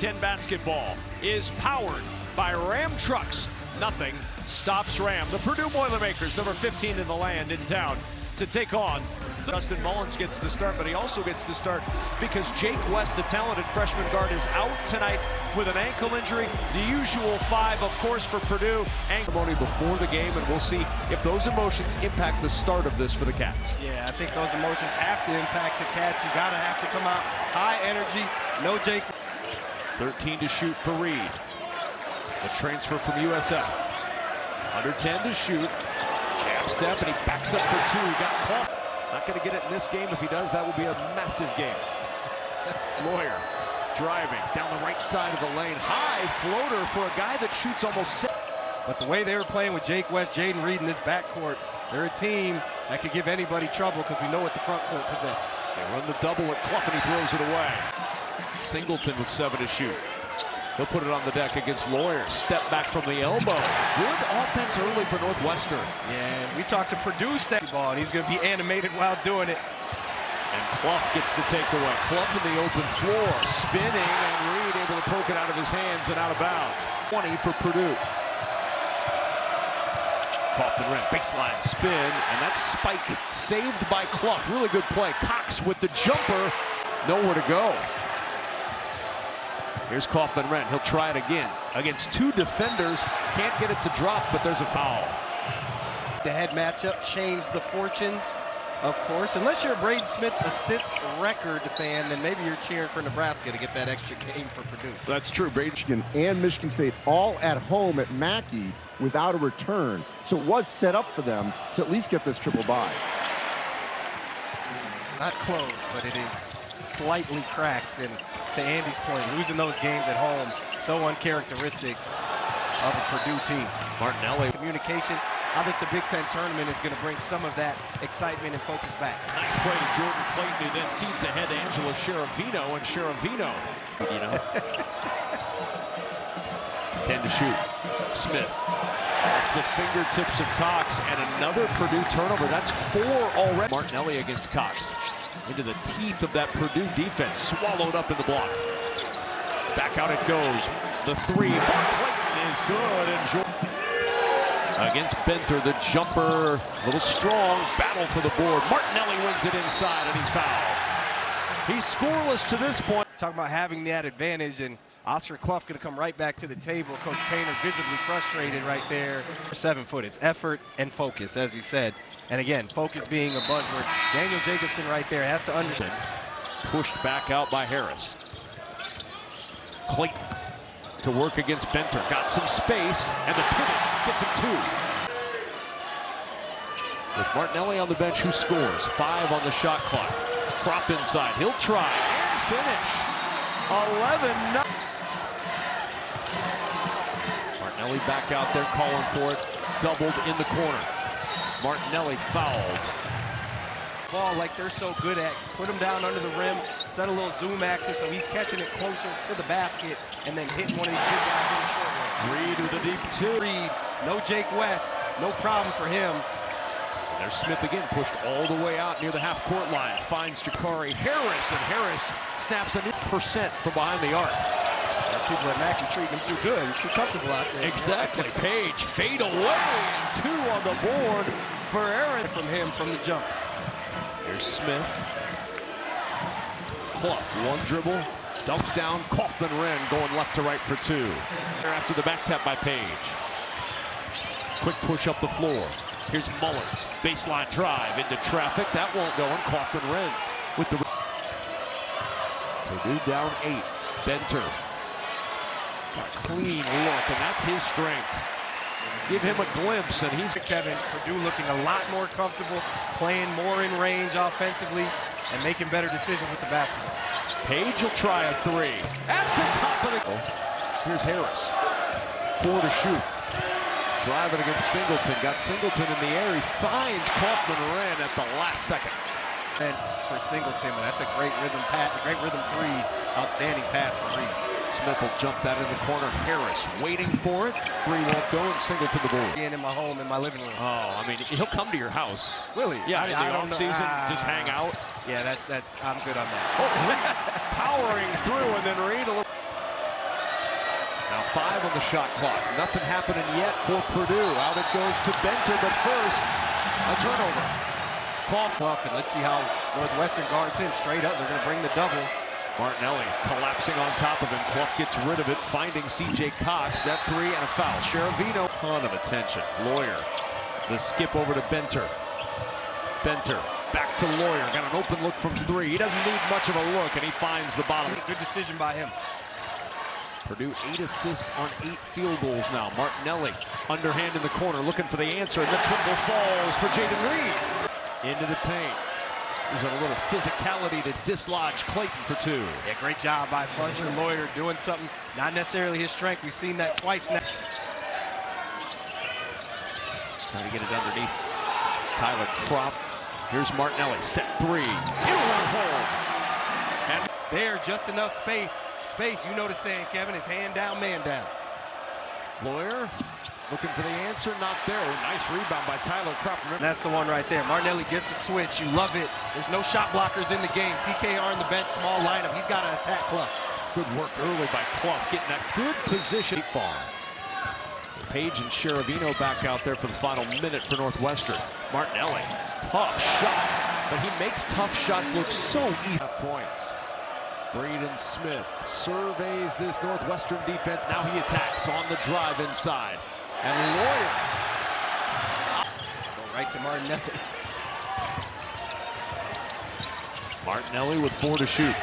10 basketball is powered by Ram trucks. Nothing stops Ram. The Purdue Boilermakers, number 15 in the land, in town to take on. Dustin Mullins gets the start, but he also gets the start because Jake West, the talented freshman guard, is out tonight with an ankle injury. The usual 5, of course, for Purdue. Ceremony before the game, and we'll see if those emotions impact the start of this for the Cats. Yeah, I think those emotions have to impact the Cats. You gotta have to come out high energy. No Jake. 13 to shoot for Reed. The transfer from USF. Under 10 to shoot. Jab step, and he backs up for 2. He got caught. Not going to get it in this game. If he does, that will be a massive game. Lawyer driving down the right side of the lane. High floater for a guy that shoots almost 6. But the way they were playing with Jake West, Jaden Reed in this backcourt, they're a team that could give anybody trouble because we know what the front court presents. They run the double at Clough, and he throws it away. Singleton with 7 to shoot. He'll put it on the deck against Lawyer. Step back from the elbow. Good offense early for Northwestern. Yeah, we talked to Purdue State ball, and he's going to be animated while doing it. And Clough gets the takeaway. Clough in the open floor, spinning, and Reed able to poke it out of his hands and out of bounds. 20 for Purdue. Kaufman rim, baseline spin, and that spike saved by Clough. Really good play. Cox with the jumper. Nowhere to go. Here's Kaufman-Renn. He'll try it again against 2 defenders. Can't get it to drop, but there's a foul. The head matchup changed the fortunes, of course. Unless you're a Braden Smith assist record fan, then maybe you're cheering for Nebraska to get that extra game for Purdue. That's true. Michigan and Michigan State all at home at Mackey without a return. So it was set up for them to at least get this triple bye. Not close, but it is slightly cracked, and to Andy's point, losing those games at home, so uncharacteristic of a Purdue team. Martinelli. Communication, I think the Big Ten tournament is going to bring some of that excitement and focus back. Nice play to Jordan Clayton, who then feeds ahead to Angelo Sheravino, and Sheravino, 10 to shoot. Smith off the fingertips of Cox, and another Purdue turnover. That's 4 already. Martinelli against Cox. Into the teeth of that Purdue defense, swallowed up in the block. Back out it goes. The 3 for Clayton is good, and against Benter, the jumper, a little strong, battle for the board. Martinelli wins it inside, and he's fouled. He's scoreless to this point. Talking about having that advantage, and Oscar Clough going to come right back to the table. Coach Painter visibly frustrated right there. 7 foot, it's effort and focus, as you said. And again, focus being a buzzword. Daniel Jacobson right there has to understand. Pushed back out by Harris. Clayton to work against Benter. Got some space, and the pivot gets him 2. With Martinelli on the bench, who scores? 5 on the shot clock. Crop inside. He'll try and finish. 11-0. Martinelli back out there calling for it. Doubled in the corner. Martinelli fouled. Ball like they're so good at. Put him down under the rim, set a little zoom action so he's catching it closer to the basket and then hitting one of these big guys in the short range. Reed with a deep 2. Reed, no Jake West, no problem for him. And there's Smith again, pushed all the way out near the half-court line. Finds Jakari Harris, and Harris snaps a new % from behind the arc. People at Mackey treating him too good. He's too comfortable out there. Exactly. Page fade away, and 2 on the board for Aaron. From him from the jump. Here's Smith. Clough, 1 dribble, dunk down. Kaufman-Renn going left to right for 2. After the back tap by Page. Quick push up the floor. Here's Mullins. Baseline drive into traffic. That won't go, and Kaufman-Renn with the Purdue down 8. Benter. A clean look, and that's his strength. Give him a glimpse, and he's... Kevin, Purdue looking a lot more comfortable, playing more in range offensively, and making better decisions with the basketball. Page will try a 3. At the top of the... Here's Harris. 4 to shoot. Driving against Singleton. Got Singleton in the air. He finds Kaufman-Renn at the last second. And for Singleton, that's a great rhythm pass, a great rhythm 3. Outstanding pass for Reed. Smith will jump that in the corner. Harris waiting for it. 3 won't go, and single to the board. Being in my home, in my living room. Oh, I mean, he'll come to your house. Really? Yeah, in the off-season, just hang out. Yeah, that's I'm good on that. Oh, powering through, and then Reed a little. 5 on the shot clock. Nothing happening yet for Purdue. Out it goes to Benter, but first, a turnover. Clough, and let's see how Northwestern guards him straight up. They're going to bring the double. Martinelli collapsing on top of him. Clough gets rid of it, finding C.J. Cox. That 3 and a foul. Sheravino, ton of attention. Lawyer, the skip over to Benter. Benter, back to Lawyer. Got an open look from 3. He doesn't need much of a look, and he finds the bottom. Good decision by him. Purdue 8 assists on 8 field goals now. Martinelli, underhand in the corner, looking for the answer, and the triple falls for Jaden Reed. Into the paint. There's a little physicality to dislodge Clayton for 2. Yeah, great job by Fletcher. Lawyer doing something, not necessarily his strength. We've seen that twice now. Trying to get it underneath. Tyler Kropp. Here's Martinelli, set 3. It'll run home. And there, just enough space. You know the saying, Kevin, is hand down, man down. Lawyer looking for the answer, not there. Nice rebound by Tyler Kropp. That's the one right there. Martinelli gets the switch. You love it. There's no shot blockers in the game. TKR on the bench, small lineup. He's got to attack Clough. Good work early by Clough, getting that good position. Page and Sheravino back out there for the final minute for Northwestern. Martinelli, tough shot, but he makes tough shots look so easy. Points. Braden Smith surveys this Northwestern defense. Now he attacks on the drive inside. And Lawyer. Go right to Martinelli. Martinelli with 4 to shoot.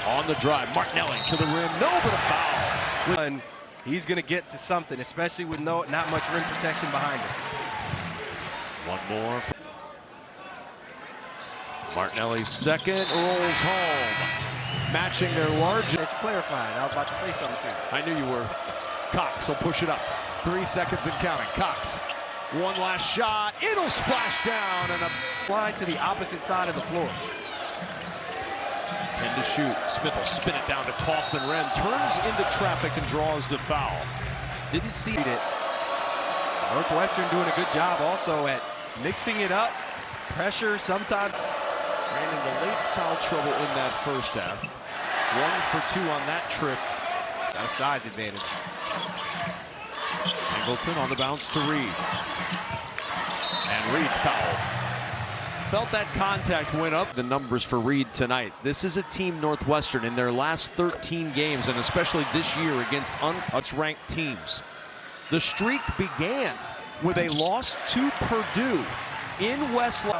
On the drive, Martinelli to the rim. No, but a foul. And he's going to get to something, especially with not much rim protection behind him. One more. Martinelli's second rolls home. Matching their largest. It's clarifying. I was about to say something to you. I knew you were. Cox will push it up. 3 seconds and counting. Cox, one last shot. It'll splash down and a line to the opposite side of the floor. 10 to shoot. Smith will spin it down to Kaufman-Renn. Turns into traffic and draws the foul. Didn't see it. Northwestern doing a good job also at mixing it up. Pressure sometimes. Ran into late foul trouble in that first half. 1 for 2 on that trip. Got a size advantage. Singleton on the bounce to Reed. And Reed fouled. Felt that contact went up. The numbers for Reed tonight. This is a team, Northwestern, in their last 13 games, and especially this year against unranked teams. The streak began with a loss to Purdue in West. You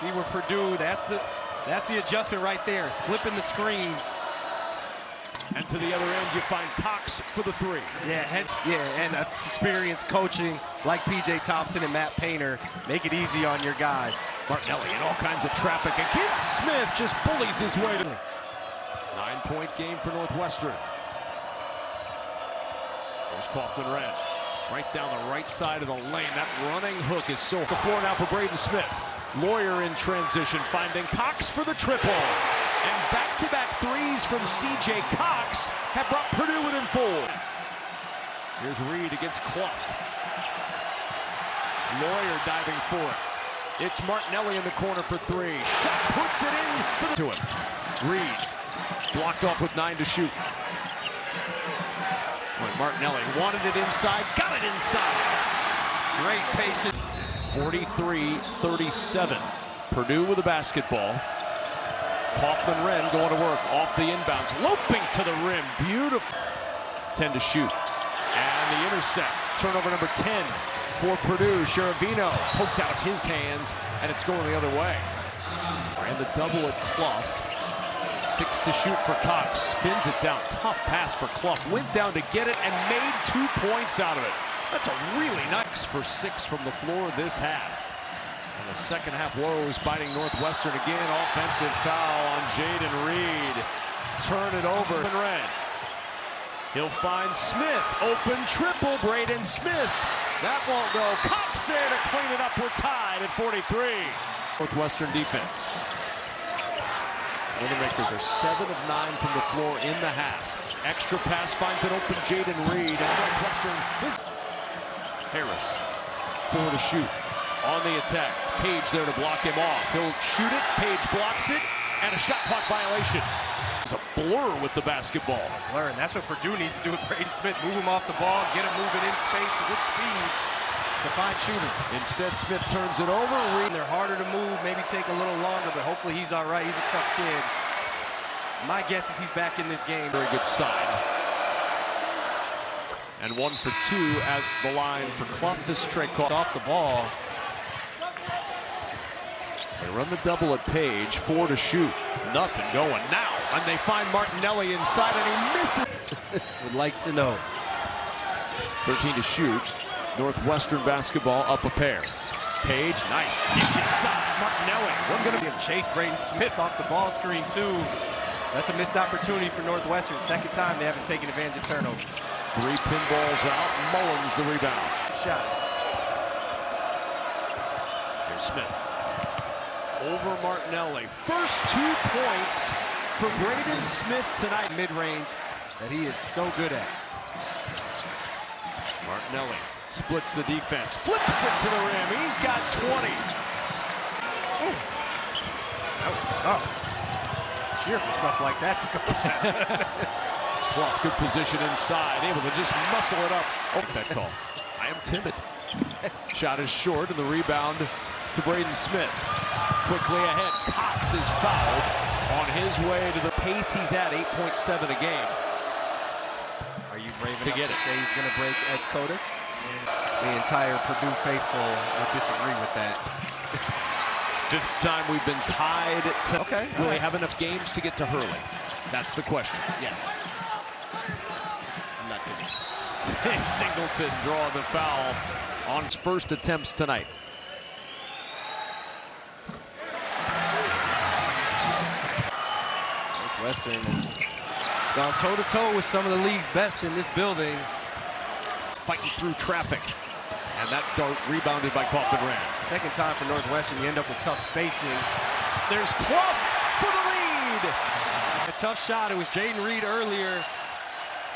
see where Purdue, that's the adjustment right there. Flipping the screen. And to the other end, you find Cox for the 3. And experienced coaching like P.J. Thompson and Matt Painter make it easy on your guys. Martinelli in all kinds of traffic against Smith, just bullies his way to 9-point game for Northwestern. There's Kaufman-Renn, right down the right side of the lane. That running hook is so. The floor now for Braden Smith. Lawyer in transition, finding Cox for the triple. And back-to-back 3s from C.J. Cox have brought Purdue within 4. Here's Reed against Clough. Lawyer diving for it. It's Martinelli in the corner for 3. Shot puts it in for the to him. Reed blocked off with 9 to shoot. Martinelli wanted it inside, got it inside. Great patience. 43-37. Purdue with the basketball. Kaufman-Renn going to work off the inbounds, loping to the rim. Beautiful. 10 to shoot. And the intercept. Turnover number 10 for Purdue. Sheravino poked out his hands, and it's going the other way. And the double at Clough. 6 to shoot for Cox. Spins it down. Tough pass for Clough. Went down to get it and made 2 points out of it. That's a really nice for 6 from the floor this half. And the second half woes biting Northwestern again. Offensive foul on Jaden Reed. Turn it over. Renn. He'll find Smith. Open triple. Braden Smith. That won't go. Cox there to clean it up. We're tied at 43. Northwestern defense. Winnermakers are 7 of 9 from the floor in the half. Extra pass finds an open Jaden Reed. And Northwestern is Harris. 4 to shoot. On the attack. Page there to block him off. He'll shoot it. Page blocks it. And a shot clock violation. It's a blur with the basketball. Blur, and that's what Purdue needs to do with Braden Smith. Move him off the ball, get him moving in space with speed to find shooters. Instead, Smith turns it over. They're harder to move, maybe take a little longer, but hopefully he's all right. He's a tough kid. My guess is he's back in this game. Very good side. And 1 for 2 at the line for Clough. This straight call off the ball. They run the double at Page, 4 to shoot. Nothing going now. And they find Martinelli inside, and he misses. Would like to know. 13 to shoot. Northwestern basketball up a pair. Page, nice dish inside. Martinelli. We're going to be chase Braden Smith off the ball screen, too. That's a missed opportunity for Northwestern. Second time they haven't taken advantage of turnovers. 3 pinballs out. Mullins the rebound. Shot. Here's Smith. Over Martinelli. First 2 points for Braden Smith tonight. Mid-range that he is so good at. Martinelli splits the defense. Flips it to the rim. He's got 20. Ooh. That was tough. Cheer for stuff like that to go down. Clough, good position inside. Able to just muscle it up. Oh, that call. I am timid. Shot is short, and the rebound to Braden Smith. Quickly ahead, Cox is fouled on his way to the pace he's at, 8.7 a game. Are you brave to enough get to it? say he's going to break Ed Codis? The entire Purdue faithful would disagree with that. 5th time we've been tied. Okay. Will they have enough games to get to Hurley? That's the question. Yes. I'm not taking Singleton drawing the foul on his first attempts tonight. Northwestern has gone toe-to-toe with some of the league's best in this building. Fighting through traffic. And that dart rebounded by Kaufman-Rand. Second time for Northwestern, you end up with tough spacing. There's Clough for the lead. A tough shot. It was Jaden Reed earlier.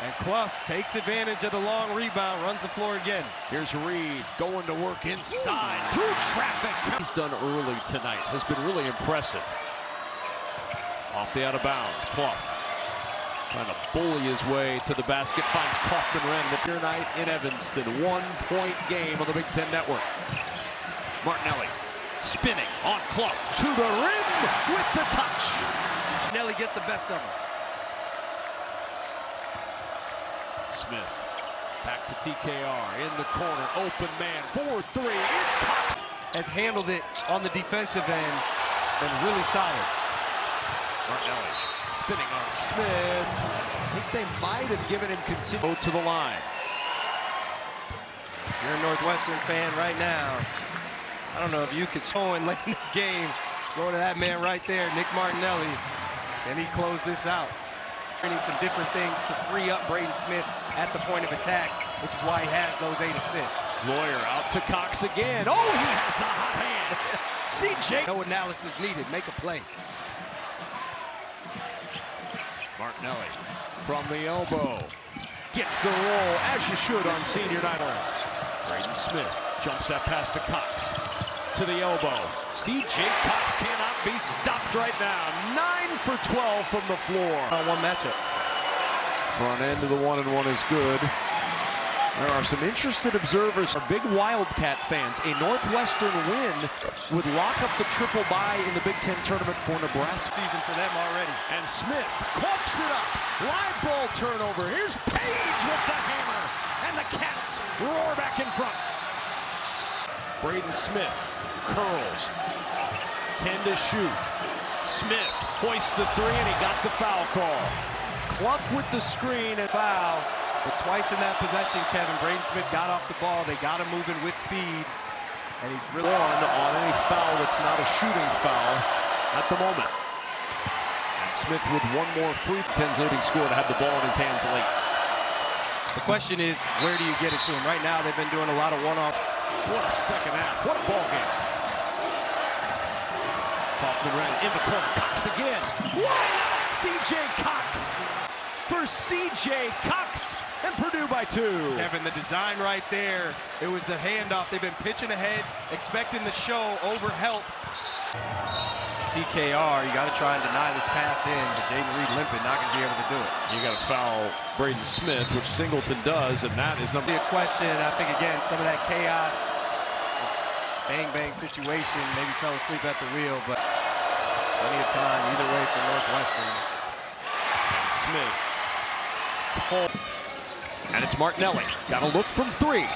And Clough takes advantage of the long rebound, runs the floor again. Here's Reed going to work inside through traffic. He's done early tonight. Has been really impressive. Off the out of bounds. Clough trying to bully his way to the basket. Finds Kaufman-Rand here night in Evanston. 1-point game on the Big Ten Network. Martinelli spinning on Clough to the rim with the touch. Martinelli gets the best of him. Smith back to TKR in the corner. Open man. 4-3. It's Cox. Has handled it on the defensive end. Been really solid. Martinelli spinning on Smith. I think they might have given him continue to the line. You're a Northwestern fan right now. I don't know if you could show in late in this game. Go to that man right there, Nick Martinelli. And he closed this out. Training some different things to free up Braden Smith at the point of attack, which is why he has those 8 assists. Lawyer out to Cox again. Oh, he has the hot hand. CJ. No analysis needed. Make a play. Martinelli from the elbow. Gets the roll, as you should on senior night. Braden Smith jumps that pass to Cox. To the elbow. CJ Cox cannot be stopped right now. 9 for 12 from the floor. On one matchup. Front end of the 1-and-1 is good. There are some interested observers, are big Wildcat fans. A Northwestern win would lock up the triple bye in the Big Ten tournament for Nebraska. Season for them already. And Smith coughs it up. Live ball turnover. Here's Page with the hammer. And the Cats roar back in front. Braden Smith curls. 10 to shoot. Smith hoists the 3, and he got the foul call. Clough with the screen and foul. But twice in that possession, Kevin, Braden Smith got off the ball. They got him moving with speed. And he's really on any foul that's not a shooting foul at the moment. And Smith with one more free. 10's leading score to have the ball in his hands late. The question is, where do you get it to him? Right now, they've been doing a lot of one-off. What a second half. What a ball game. Kaufman-Rand in the corner. Cox again. Why not CJ Cox? For CJ Cox. And Purdue by 2. Kevin, the design right there. It was the handoff. They've been pitching ahead, expecting the show over help. TKR. You got to try and deny this pass in, but Jaden Reed limping, not going to be able to do it. You got to foul Braden Smith, which Singleton does, and that is number. A question, I think, again, some of that chaos, this bang-bang situation, maybe fell asleep at the wheel, but plenty of time either way for Northwestern. Smith. Pull. And it's Martinelli. Got to look from three.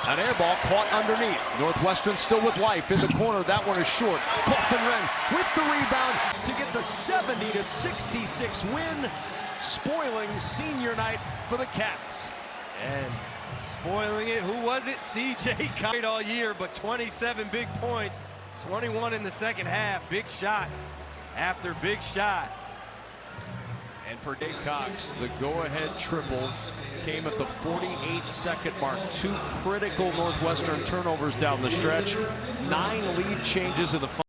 An air ball caught underneath. Northwestern still with life in the corner. That one is short. Kaufman-Renn with the rebound to get the 70-66 win, spoiling senior night for the Cats. And spoiling it, who was it? CJ Kite all year, but 27 big points, 21 in the second half. Big shot after big shot. And Purdue Cox, the go-ahead triple, came at the 48-second mark. Two critical Northwestern turnovers down the stretch. 9 lead changes in the final.